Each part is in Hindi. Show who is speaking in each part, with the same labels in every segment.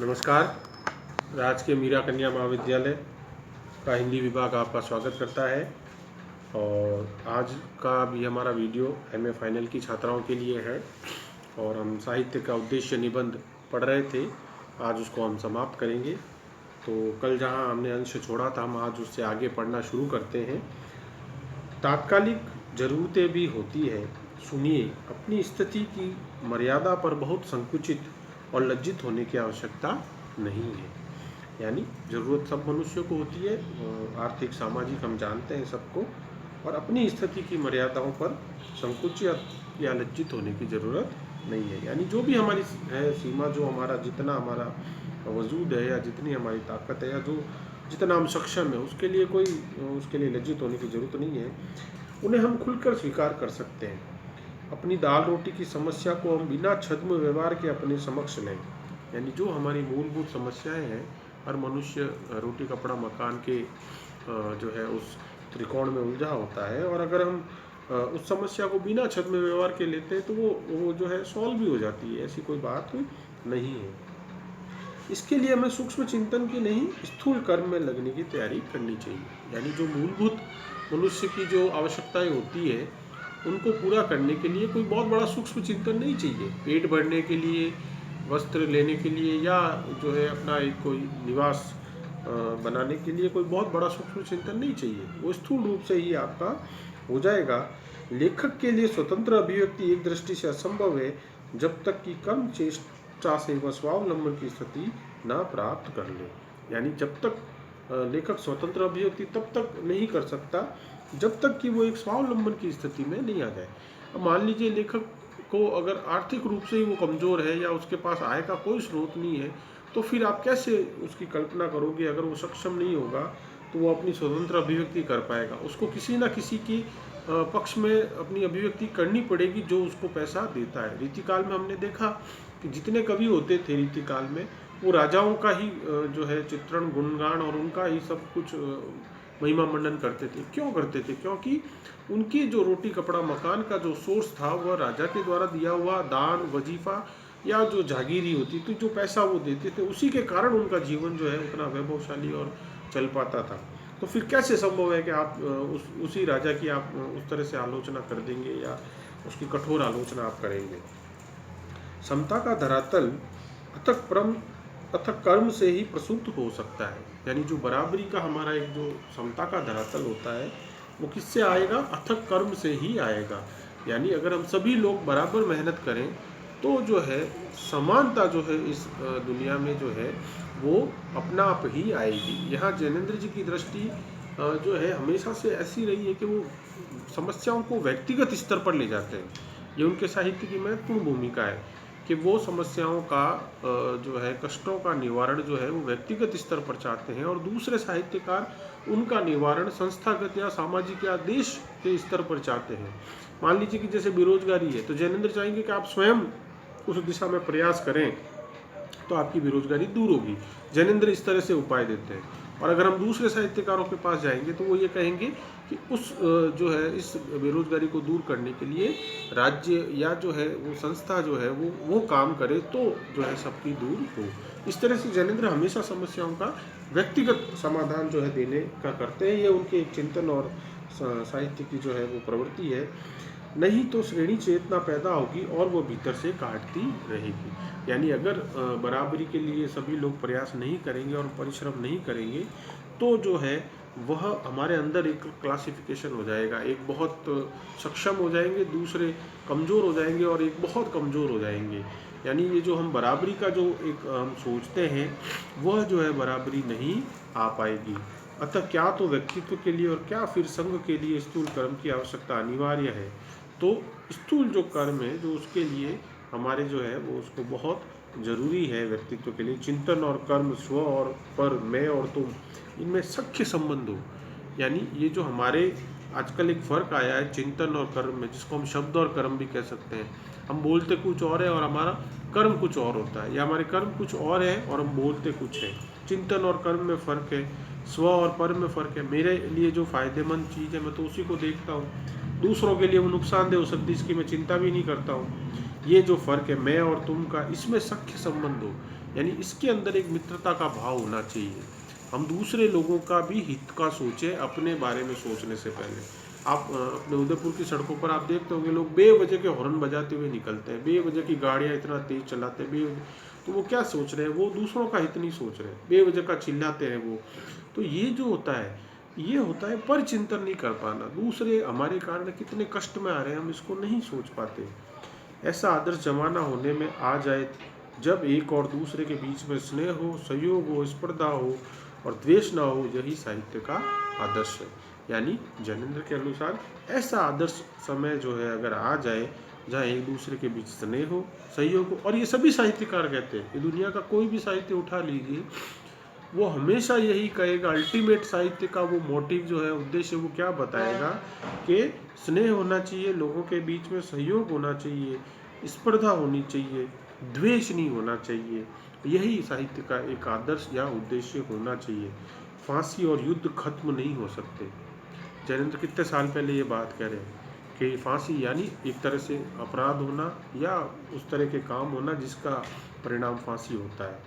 Speaker 1: नमस्कार। राजकीय मीरा कन्या महाविद्यालय का हिंदी विभाग आपका स्वागत करता है। और आज का भी हमारा वीडियो एमए फाइनल की छात्राओं के लिए है। और हम साहित्य का उद्देश्य निबंध पढ़ रहे थे, आज उसको हम समाप्त करेंगे। तो कल जहां हमने अंश छोड़ा था, हम आज उससे आगे पढ़ना शुरू करते हैं। तात्कालिक ज़रूरतें भी होती है, सुनिए। अपनी स्थिति की मर्यादा पर बहुत संकुचित और लज्जित होने की आवश्यकता नहीं है। यानी ज़रूरत सब मनुष्यों को होती है, आर्थिक सामाजिक हम जानते हैं सबको। और अपनी स्थिति की मर्यादाओं पर संकुचित या लज्जित होने की ज़रूरत नहीं है। यानी जो भी हमारी है सीमा, जो हमारा जितना हमारा वजूद है या जितनी हमारी ताकत है या जो जितना हम सक्षम है, उसके लिए लज्जित होने की ज़रूरत नहीं है। उन्हें हम खुलकर स्वीकार कर सकते हैं। अपनी दाल रोटी की समस्या को हम बिना छद्म व्यवहार के अपने समक्ष लें। यानी जो हमारी मूलभूत समस्याएं हैं, हर मनुष्य रोटी कपड़ा मकान के जो है उस त्रिकोण में उलझा होता है। और अगर हम उस समस्या को बिना छद्म व्यवहार के लेते हैं तो वो जो है सॉल्व भी हो जाती है। ऐसी कोई बात नहीं है। इसके लिए हमें सूक्ष्म चिंतन की नहीं, स्थूल कर्म में लगने की तैयारी करनी चाहिए। यानी जो मूलभूत मनुष्य की जो आवश्यकताएं होती है, उनको पूरा करने के लिए कोई बहुत बड़ा सूक्ष्म चिंतन नहीं चाहिए। पेट भरने के लिए, वस्त्र लेने के लिए, या जो है अपना एक कोई निवास बनाने के लिए कोई बहुत बड़ा सूक्ष्म चिंतन नहीं चाहिए। वो स्थूल रूप से ही आपका हो जाएगा। लेखक के लिए स्वतंत्र अभिव्यक्ति एक दृष्टि से असंभव है, जब तक कि कम चेष्टा से वह स्वावलंबन की स्थिति ना प्राप्त कर ले। यानी जब तक लेखक स्वतंत्र अभिव्यक्ति तब तक नहीं कर सकता जब तक कि वो एक स्वावलंबन की स्थिति में नहीं आ जाए। अब मान लीजिए लेखक को अगर आर्थिक रूप से ही वो कमज़ोर है या उसके पास आय का कोई स्रोत नहीं है, तो फिर आप कैसे उसकी कल्पना करोगे? अगर वो सक्षम नहीं होगा तो वो अपनी स्वतंत्र अभिव्यक्ति कर पाएगा। उसको किसी ना किसी की पक्ष में अपनी अभिव्यक्ति करनी पड़ेगी, जो उसको पैसा देता है। रीतिकाल में हमने देखा कि जितने कवि होते थे रीतिकाल में, वो राजाओं का ही जो है चित्रण, गुणगान और उनका ही सब कुछ महिमा मंडन करते थे। क्यों करते थे? क्योंकि उनकी जो रोटी कपड़ा मकान का जो सोर्स था, वह राजा के द्वारा दिया हुआ दान, वजीफा या जो जागीरी होती थी, जो पैसा वो देते थे, उसी के कारण उनका जीवन जो है उतना वैभवशाली और चल पाता था। तो फिर कैसे संभव है कि आप उसी राजा की आप उस तरह से आलोचना कर देंगे या उसकी कठोर आलोचना आप करेंगे? समता का धरातल अथक कर्म से ही प्रसूत हो सकता है। यानी जो बराबरी का हमारा एक जो समता का धरातल होता है, वो किससे आएगा? अथक कर्म से ही आएगा। यानी अगर हम सभी लोग बराबर मेहनत करें तो जो है समानता जो है इस दुनिया में जो है वो अपना आप ही आएगी। यहाँ जैनेंद्र जी की दृष्टि जो है हमेशा से ऐसी रही है कि वो समस्याओं को व्यक्तिगत स्तर पर ले जाते हैं। ये उनके साहित्य की महत्वपूर्ण भूमिका है कि वो समस्याओं का जो है कष्टों का निवारण जो है वो व्यक्तिगत स्तर पर चाहते हैं, और दूसरे साहित्यकार उनका निवारण संस्थागत या सामाजिक या देश के स्तर पर चाहते हैं। मान लीजिए कि जैसे बेरोजगारी है, तो जैनेंद्र चाहेंगे कि आप स्वयं उस दिशा में प्रयास करें तो आपकी बेरोजगारी दूर होगी। जैनेंद्र इस तरह से उपाय देते हैं। और अगर हम दूसरे साहित्यकारों के पास जाएंगे तो वो ये कहेंगे कि उस जो है इस बेरोजगारी को दूर करने के लिए राज्य या जो है वो संस्था जो है वो काम करे तो जो है सबकी दूर हो। इस तरह से जैनेंद्र हमेशा समस्याओं का व्यक्तिगत समाधान जो है देने का करते हैं। ये उनके एक चिंतन और साहित्य की जो है वो प्रवृत्ति है। नहीं तो श्रेणी चेतना पैदा होगी और वो भीतर से काटती रहेगी। यानी अगर बराबरी के लिए सभी लोग प्रयास नहीं करेंगे और परिश्रम नहीं करेंगे तो जो है वह हमारे अंदर एक क्लासिफिकेशन हो जाएगा। एक बहुत सक्षम हो जाएंगे, दूसरे कमज़ोर हो जाएंगे और एक बहुत कमज़ोर हो जाएंगे। यानी ये जो हम बराबरी का जो एक हम सोचते हैं, वह जो है बराबरी नहीं आ पाएगी। अतः क्या तो व्यक्तित्व के लिए और क्या फिर संघ के लिए स्थूल कर्म की आवश्यकता अनिवार्य है। तो स्थूल जो कर्म है जो उसके लिए हमारे जो है वो उसको बहुत ज़रूरी है व्यक्तित्व के लिए। चिंतन और कर्म, स्व और पर, मैं और तुम, इनमें सख्य संबंध हो। यानी ये जो हमारे आजकल एक फ़र्क आया है चिंतन और कर्म में, जिसको हम शब्द और कर्म भी कह सकते हैं। हम बोलते कुछ और है और हमारा कर्म कुछ और होता है, या हमारे कर्म कुछ और है और हम बोलते कुछ है। चिंतन और कर्म में फ़र्क है, स्व और पर में फ़र्क है। मेरे लिए जो फ़ायदेमंद चीज़ है मैं तो उसी को देखता हूँ, दूसरों के लिए वो नुकसानदेह हो सकती है इसकी मैं चिंता भी नहीं करता हूँ। ये जो फ़र्क है मैं और तुम का, इसमें सख्य संबंध हो। यानी इसके अंदर एक मित्रता का भाव होना चाहिए। हम दूसरे लोगों का भी हित का सोचें अपने बारे में सोचने से पहले। आप अपने उदयपुर की सड़कों पर आप देखते होंगे लोग बेवजह के हॉर्न बजाते हुए निकलते हैं, बेवजह की गाड़ियाँ इतना तेज चलाते हैं, बेवजह। तो वो क्या सोच रहे हैं? वो दूसरों का हित नहीं सोच रहे, बेवजह का चिल्लाते हैं वो। तो ये जो होता है, ये होता है पर चिंतन नहीं कर पाना। दूसरे हमारे कारण कितने कष्ट में आ रहे हैं, हम इसको नहीं सोच पाते। ऐसा आदर्श जमाना होने में आ जाए जब एक और दूसरे के बीच में स्नेह हो, सहयोग हो, स्पर्धा हो और द्वेष ना हो, यही साहित्य का आदर्श है। यानी जैनेंद्र के अनुसार ऐसा आदर्श समय जो है अगर आ जाए जहाँ एक दूसरे के बीच स्नेह हो, सहयोग हो, और ये सभी साहित्यकार कहते हैं, ये दुनिया का कोई भी साहित्य उठा लीजिए, वो हमेशा यही कहेगा, अल्टीमेट साहित्य का वो मोटिव जो है, उद्देश्य, वो क्या बताएगा कि स्नेह होना चाहिए, लोगों के बीच में सहयोग होना चाहिए, स्पर्धा होनी चाहिए, द्वेष नहीं होना चाहिए। यही साहित्य का एक आदर्श या उद्देश्य होना चाहिए। फांसी और युद्ध खत्म नहीं हो सकते। जैनेंद्र कितने साल पहले ये बात कह रहे हैं कि फांसी यानी एक तरह से अपराध होना या उस तरह के काम होना जिसका परिणाम फांसी होता है,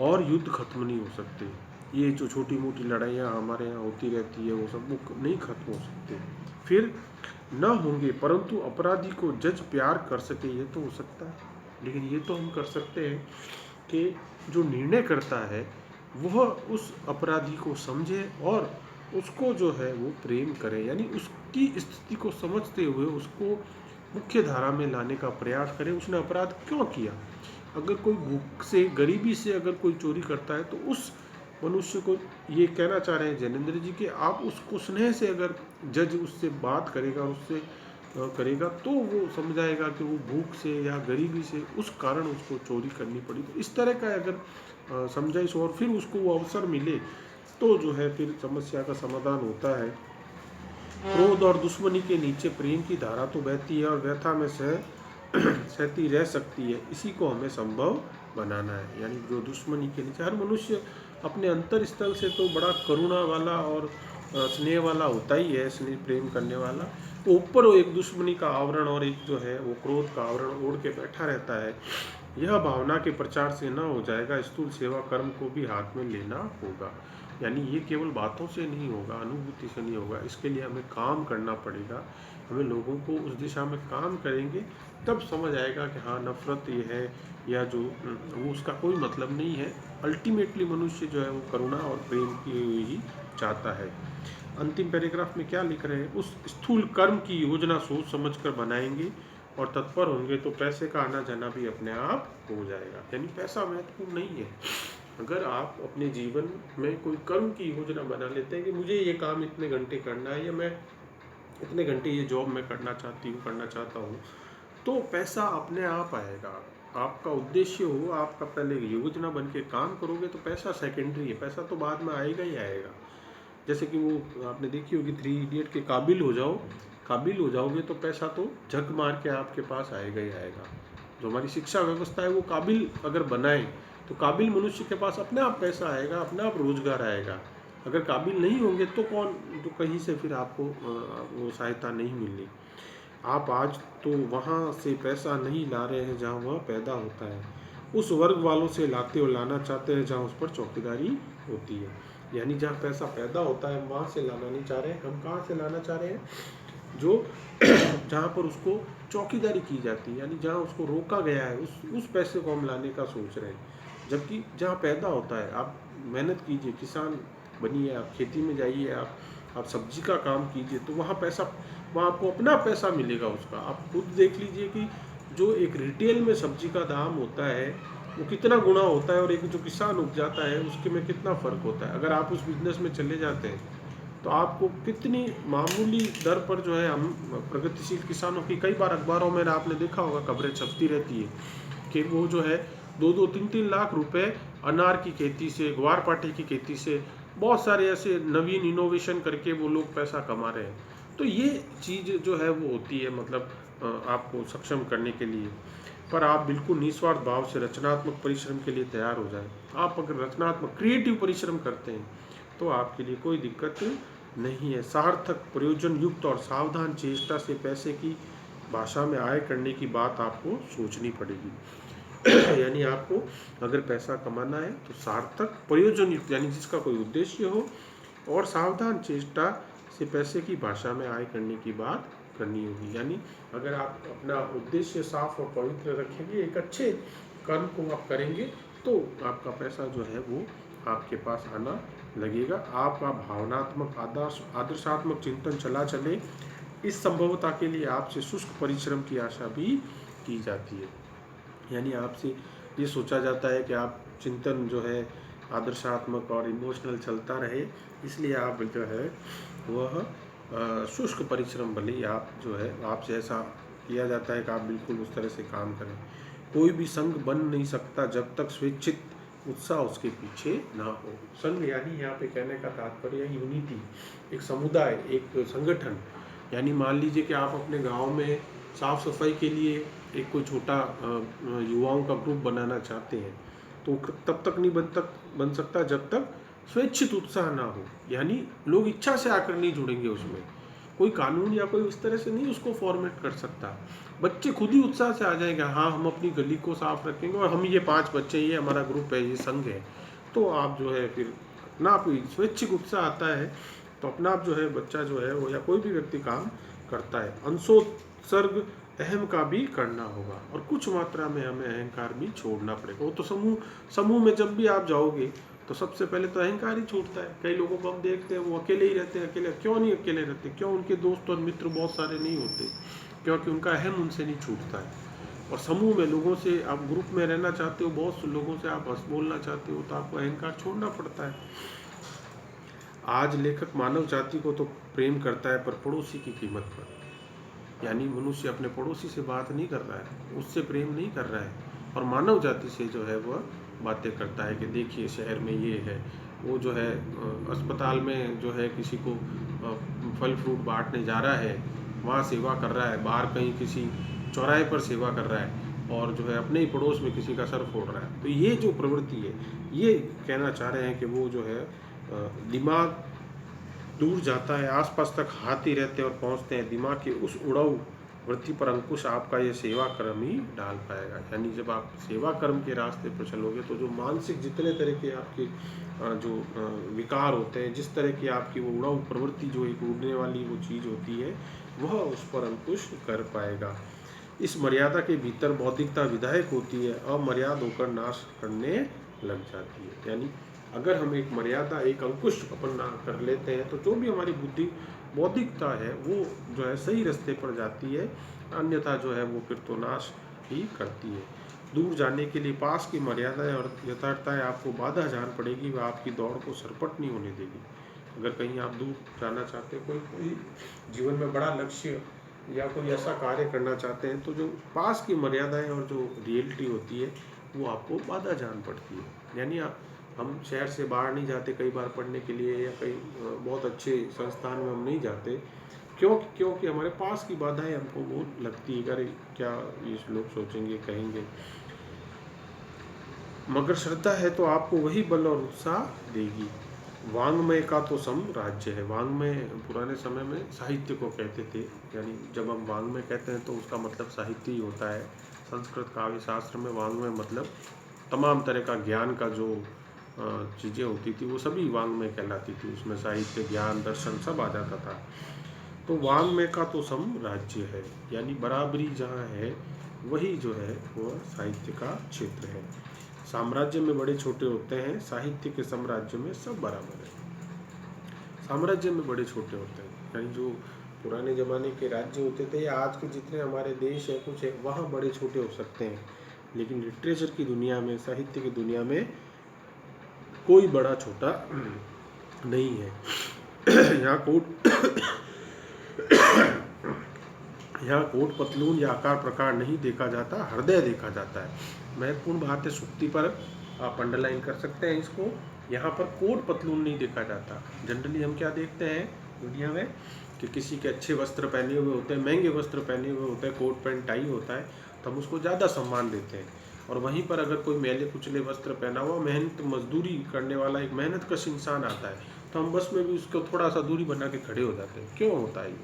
Speaker 1: और युद्ध खत्म नहीं हो सकते। ये जो छोटी मोटी लड़ाइयाँ हमारे यहाँ होती रहती है वो सब वो नहीं खत्म हो सकते। फिर न होंगे, परंतु अपराधी को जज प्यार कर सके, ये तो हो सकता है। लेकिन ये तो हम कर सकते हैं कि जो निर्णय करता है वह उस अपराधी को समझे और उसको जो है वो प्रेम करे, यानी उसकी स्थिति को समझते हुए उसको मुख्य धारा में लाने का प्रयास करे। उसने अपराध क्यों किया? अगर कोई भूख से, गरीबी से अगर कोई चोरी करता है तो उस मनुष्य को, ये कहना चाह रहे हैं जैनेंद्र जी कि आप उसको स्नेह से अगर जज उससे बात करेगा, उससे करेगा, तो वो समझाएगा कि वो भूख से या गरीबी से उस कारण उसको चोरी करनी पड़ी। तो इस तरह का अगर समझाइश और फिर उसको वो अवसर मिले तो जो है फिर समस्या का समाधान होता है। क्रोध और दुश्मनी के नीचे प्रेम की धारा तो बहती है और व्यथा में सहती रह सकती है। इसी को हमें संभव बनाना है। यानी जो दुश्मनी के नीचे, हर मनुष्य अपने अंतर स्थल से तो बड़ा करुणा वाला और स्नेह वाला होता ही है, स्नेह प्रेम करने वाला। तो ऊपर वो एक दुश्मनी का आवरण और एक जो है वो क्रोध का आवरण ओढ़ के बैठा रहता है। यह भावना के प्रचार से न हो जाएगा, स्थूल सेवा कर्म को भी हाथ में लेना होगा। यानी ये केवल बातों से नहीं होगा, अनुभूति से नहीं होगा, इसके लिए हमें काम करना पड़ेगा। हमें लोगों को उस दिशा में काम करेंगे तब समझ आएगा कि हाँ, नफरत ये है या जो वो उसका कोई मतलब नहीं है। अल्टीमेटली मनुष्य जो है वो करुणा और प्रेम की ही चाहता है। अंतिम पैराग्राफ में क्या लिख रहे हैं? उस स्थूल कर्म की योजना सोच समझ कर बनाएंगे और तत्पर होंगे तो पैसे का आना जाना भी अपने आप हो जाएगा। यानी पैसा महत्वपूर्ण नहीं है। अगर आप अपने जीवन में कोई कर्म की योजना बना लेते हैं कि मुझे ये काम इतने घंटे करना है या मैं इतने घंटे ये जॉब मैं करना चाहता हूँ, तो पैसा अपने आप आएगा। आपका उद्देश्य हो, आपका पहले योजना बन के काम करोगे तो पैसा सेकेंडरी है, पैसा तो बाद में आएगा ही आएगा। जैसे कि वो आपने देखी होगी 3 इडियट के, काबिल हो जाओगे तो पैसा तो झक मार के आपके पास आएगा ही आएगा। जो हमारी शिक्षा व्यवस्था है वो काबिल अगर बनाए तो काबिल मनुष्य के पास अपने आप पैसा आएगा, अपने आप रोजगार आएगा। अगर काबिल नहीं होंगे तो तो कहीं से फिर आपको वो सहायता नहीं मिलनी। आप आज तो वहाँ से पैसा नहीं ला रहे हैं जहाँ वह पैदा होता है, उस वर्ग वालों से लाते और लाना चाहते हैं जहाँ उस पर चौकीदारी होती है। यानी जहाँ पैसा पैदा होता है वहाँ से लाना नहीं चाह रहे हैं, हम कहाँ से लाना चाह रहे हैं? जो जहाँ पर उसको चौकीदारी की जाती है, यानी जहाँ उसको रोका गया है, उस पैसे को हम लाने का सोच रहे हैं। जबकि जहाँ पैदा होता है, आप मेहनत कीजिए, किसान बनिए, आप खेती में जाइए, आप सब्जी का काम कीजिए, तो वहाँ आपको अपना पैसा मिलेगा उसका। आप खुद देख लीजिए कि जो एक रिटेल में सब्जी का दाम होता है वो कितना गुना होता है और एक जो किसान उपजाता है उसके में कितना फ़र्क होता है। अगर आप उस बिजनेस में चले जाते हैं तो आपको कितनी मामूली दर पर जो है, हम प्रगतिशील किसानों की कई बार अखबारों में आपने देखा होगा खबरें छपती रहती है कि वो जो है 2-2, 3-3 लाख रुपए अनार की खेती से, ग्वार पाठी की खेती से, बहुत सारे ऐसे नवीन इनोवेशन करके वो लोग पैसा कमा रहे हैं। तो ये चीज़ जो है वो होती है, मतलब आपको सक्षम करने के लिए। पर आप बिल्कुल निस्वार्थ भाव से रचनात्मक परिश्रम के लिए तैयार हो जाएं। आप अगर रचनात्मक क्रिएटिव परिश्रम करते हैं तो आपके लिए कोई दिक्कत नहीं है। सार्थक, प्रयोजन युक्त और सावधान चेष्टा से पैसे की भाषा में आय करने की बात आपको सोचनी पड़ेगी। यानी आपको अगर पैसा कमाना है तो सार्थक प्रयोजन युक्त, यानी जिसका कोई उद्देश्य हो और सावधान चेष्टा से पैसे की भाषा में आय करने की बात करनी होगी। यानी अगर आप अपना उद्देश्य साफ और पवित्र रखेंगे, एक अच्छे कर्म को आप करेंगे, तो आपका पैसा जो है वो आपके पास आना लगेगा। आपका भावनात्मक आदर्शात्मक चिंतन चला चले, इस संभवता के लिए आपसे शुष्क परिश्रम की आशा भी की जाती है। यानी आपसे ये सोचा जाता है कि आप चिंतन जो है आदर्शात्मक और इमोशनल चलता रहे, इसलिए आप जो है वह शुष्क परिश्रम भले ही आप जो है आपसे ऐसा किया जाता है कि आप बिल्कुल उस तरह से काम करें। कोई भी संघ बन नहीं सकता जब तक स्वेच्छित उत्साह उसके पीछे ना हो। संघ यानी यहाँ पे कहने का तात्पर्य यूनिटी, एक समुदाय, एक संगठन। यानी मान लीजिए कि आप अपने गांव में साफ सफाई के लिए एक कोई छोटा युवाओं का ग्रुप बनाना चाहते हैं, तो तब तक नहीं बन सकता जब तक स्वेच्छित उत्साह ना हो। यानी लोग इच्छा से आकर नहीं जुड़ेंगे उसमें, कोई कानून या कोई उस तरह से नहीं उसको फॉर्मेट कर सकता। बच्चे खुद ही उत्साह से आ जाएंगे, हाँ हम अपनी गली को साफ रखेंगे और हम ये 5 बच्चे, ये हमारा ग्रुप है, ये संघ है। तो आप जो है फिर अपना आप स्वैच्छिक उत्साह आता है, तो अपना आप जो है बच्चा जो है वो या कोई भी व्यक्ति काम करता है। अंशोत्सर्ग अहम का भी करना होगा और कुछ मात्रा में हमें अहंकार भी छोड़ना पड़ेगा। वो तो समूह में जब भी आप जाओगे तो सबसे पहले तो अहंकार ही छूटता है। कई लोगों को हम देखते हैं वो अकेले ही रहते हैं। अकेले क्यों नहीं अकेले रहते? क्यों? उनके दोस्त और मित्र बहुत सारे नहीं होते, क्योंकि उनका अहम उनसे नहीं छूटता है। और समूह में लोगों से आप ग्रुप में रहना चाहते हो, बहुत से लोगों से आप हंस बोलना चाहते हो, तो आपको अहंकार छोड़ना पड़ता है। आज लेखक मानव जाति को तो प्रेम करता है पर पड़ोसी की कीमत पर। यानी मनुष्य अपने पड़ोसी से बात नहीं कर रहा है, उससे प्रेम नहीं कर रहा है, और मानव जाति से जो है वह बातें करता है कि देखिए शहर में ये है, वो जो है अस्पताल में जो है किसी को फल फ्रूट बांटने जा रहा है, वहाँ सेवा कर रहा है, बाहर कहीं किसी चौराहे पर सेवा कर रहा है, और जो है अपने ही पड़ोस में किसी का सर फोड़ रहा है। तो ये जो प्रवृत्ति है, ये कहना चाह रहे हैं कि वो जो है दिमाग दूर जाता है, आसपास तक हाथ ही रहते हैं और पहुंचते हैं। दिमाग की उस उड़ाऊ वृत्ति पर अंकुश आपका ये सेवा कर्म ही डाल पाएगा। यानी जब आप सेवा कर्म के रास्ते पर चलोगे तो जो मानसिक जितने तरह के आपके जो विकार होते हैं, जिस तरह की आपकी वो उड़ाऊ प्रवृत्ति जो एक उड़ने वाली वो चीज़ होती है, वह उस पर अंकुश कर पाएगा। इस मर्यादा के भीतर बौद्धिकता विधायक होती है, अमर्याद होकर नाश करने लग जाती है। यानी अगर हम एक मर्यादा, एक अंकुश अपना कर लेते हैं, तो जो भी हमारी बुद्धि बौद्धिकता है वो जो है सही रास्ते पर जाती है, अन्यथा जो है वो फिर तो नाश ही करती है। दूर जाने के लिए पास की मर्यादाएं और यथार्थताएं आपको बाधा जान पड़ेगी, वह आपकी दौड़ को सरपट नहीं होने देगी। अगर कहीं आप दूर जाना चाहते हैं, कोई जीवन में बड़ा लक्ष्य या कोई ऐसा कार्य करना चाहते हैं, तो जो पास की मर्यादाएं और जो रियलिटी होती है वो आपको बाधा जान पड़ती है। यानी हम शहर से बाहर नहीं जाते कई बार पढ़ने के लिए, या कई बहुत अच्छे संस्थान में हम नहीं जाते, क्योंकि हमारे पास की बाधाएं हमको वो लगती है, अरे क्या ये लोग सोचेंगे, कहेंगे। मगर श्रद्धा है तो आपको वही बल और उत्साह देगी। वांग्मय का तो साम्राज्य है। वांग्मय पुराने समय में साहित्य को कहते थे, यानी जब हम वांग्मय कहते हैं तो उसका मतलब साहित्य ही होता है। संस्कृत काव्य शास्त्र में वांग्मय मतलब तमाम तरह का ज्ञान का जो चीज़ें होती थी वो सभी वांग्मय कहलाती थी। उसमें साहित्य, ज्ञान, दर्शन सब आ जाता था। तो वांग्मय का तो साम्राज्य है, यानी बराबरी जहाँ है वही जो है वह साहित्य का क्षेत्र है। साम्राज्य में बड़े छोटे होते हैं, साहित्य के साम्राज्य में सब बराबर है। साम्राज्य में बड़े छोटे होते हैं, यानी जो पुराने ज़माने के राज्य होते थे या आज के जितने हमारे देश है कुछ है, वहाँ बड़े छोटे हो सकते हैं, लेकिन लिटरेचर की दुनिया में, साहित्य की दुनिया में कोई बड़ा छोटा नहीं है। यहाँ कोट पतलून या आकार प्रकार नहीं देखा जाता, हृदय देखा जाता है। महत्वपूर्ण बात है, सुक्ति पर आप अंडरलाइन कर सकते हैं इसको। यहाँ पर कोट पतलून नहीं देखा जाता। जनरली हम क्या देखते हैं दुनिया में कि किसी के अच्छे वस्त्र पहने हुए होते हैं, महंगे वस्त्र पहने हुए होते हैं, कोट पैंट टाई होता है, तो हम उसको ज़्यादा सम्मान देते हैं। और वहीं पर अगर कोई मैले कुचले वस्त्र पहना हुआ, मेहनत मजदूरी करने वाला एक मेहनत कश इंसान आता है, तो हम बस में भी उसको थोड़ा सा दूरी बना के खड़े हो जाते हैं। क्यों होता है ये?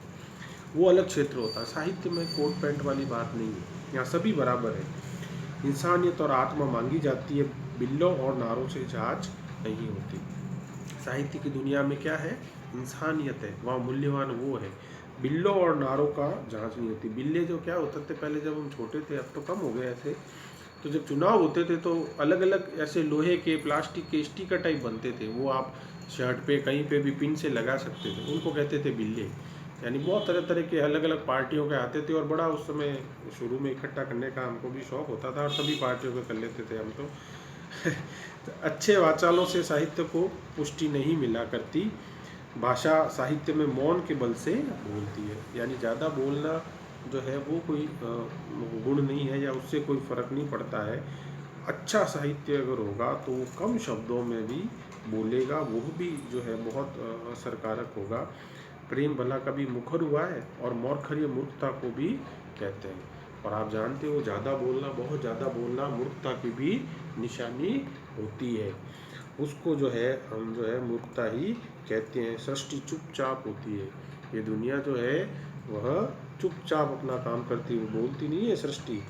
Speaker 1: वो अलग क्षेत्र होता है। साहित्य में कोट पैंट वाली बात नहीं है, यहाँ सभी बराबर है। इंसानियत और आत्मा मांगी जाती है, बिल्लों और नारों से जांच नहीं होती। साहित्य की दुनिया में क्या है? इंसानियत है, वहाँ मूल्यवान वो है। बिल्लों और नारों का जांच नहीं होती। बिल्ले जो क्या होते थे पहले जब हम छोटे थे, अब तो कम हो गए ऐसे, तो जब चुनाव होते थे तो अलग अलग ऐसे लोहे के, प्लास्टिक के स्टिकर टाइप बनते थे, वो आप शर्ट पे कहीं पे भी पिन से लगा सकते थे, उनको कहते थे बिल्ले। यानी बहुत तरह तरह के अलग अलग पार्टियों के आते थे, और बड़ा उस समय शुरू में इकट्ठा करने का हमको भी शौक होता था, और सभी पार्टियों के कर लेते थे हम तो। तो अच्छे वाचालों से साहित्य को पुष्टि नहीं मिला करती। भाषा साहित्य में मौन के बल से बोलती है, यानी ज़्यादा बोलना जो है वो कोई गुण नहीं है, या उससे कोई फर्क नहीं पड़ता है। अच्छा साहित्य अगर होगा तो वो कम शब्दों में भी बोलेगा, वो भी जो है बहुत असरकारक होगा। प्रेम भला कभी मुखर हुआ है, और मौर्खर्य मूर्खता को भी कहते हैं। और आप जानते हो ज़्यादा बोलना, बहुत ज़्यादा बोलना मूर्खता की भी निशानी होती है। उसको जो है हम जो है मूर्खता ही कहते हैं। सृष्टि चुपचाप होती है, ये दुनिया जो है वह चुपचाप अपना काम करती है, बोलती नहीं है सृष्टि।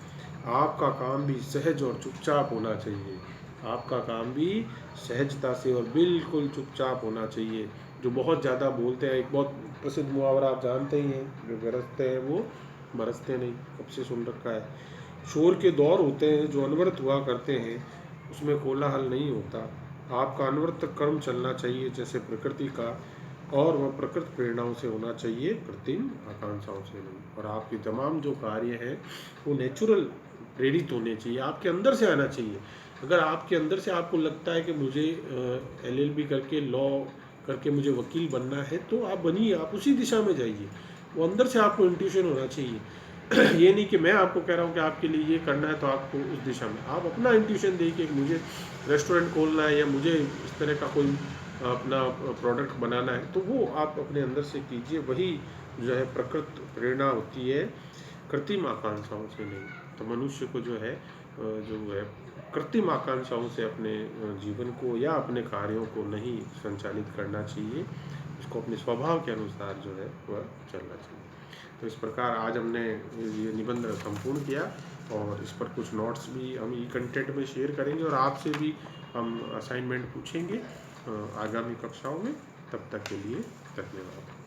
Speaker 1: आपका काम भी सहज और चुपचाप होना चाहिए। आपका काम भी सहजता से और बिल्कुल चुपचाप होना चाहिए। जो बहुत ज़्यादा बोलते हैं, एक बहुत प्रसिद्ध मुहावरा आप जानते ही हैं, जो गरजते हैं वो बरसते नहीं, कब से सुन रखा है। शोर के दौर होते हैं जो अनवरत हुआ करते हैं, उसमें कोलाहल नहीं होता। आपका अनवरत कर्म चलना चाहिए जैसे प्रकृति का, और वह प्रकृति प्रेरणाओं से होना चाहिए, कृत्रिम आकांक्षाओं से नहीं। और आपके तमाम जो कार्य हैं वो नेचुरल प्रेरित होने चाहिए, आपके अंदर से आना चाहिए। अगर आपके अंदर से आपको लगता है कि मुझे LLB करके, लॉ करके मुझे वकील बनना है, तो आप बनिए, आप उसी दिशा में जाइए। वो अंदर से आपको इंट्यूशन होना चाहिए। ये नहीं कि मैं आपको कह रहा हूँ कि आपके लिए ये करना है तो आपको उस दिशा में, आप अपना इंट्यूशन देखिए कि मुझे रेस्टोरेंट खोलना है, या मुझे इस तरह का कोई अपना प्रोडक्ट बनाना है, तो वो आप अपने अंदर से कीजिए। वही जो है प्रकृति प्रेरणा होती है, कृत्रिम आकांक्षाओं से नहीं। तो मनुष्य को जो है कृत्रिम आकांक्षाओं से अपने जीवन को या अपने कार्यों को नहीं संचालित करना चाहिए। उसको अपने स्वभाव के अनुसार जो है वह चलना चाहिए। तो इस प्रकार आज हमने ये निबंध संपूर्ण किया, और इस पर कुछ नोट्स भी हम ई कंटेंट में शेयर करेंगे, और आपसे भी हम असाइनमेंट पूछेंगे आगामी कक्षाओं में। तब तक के लिए धन्यवाद।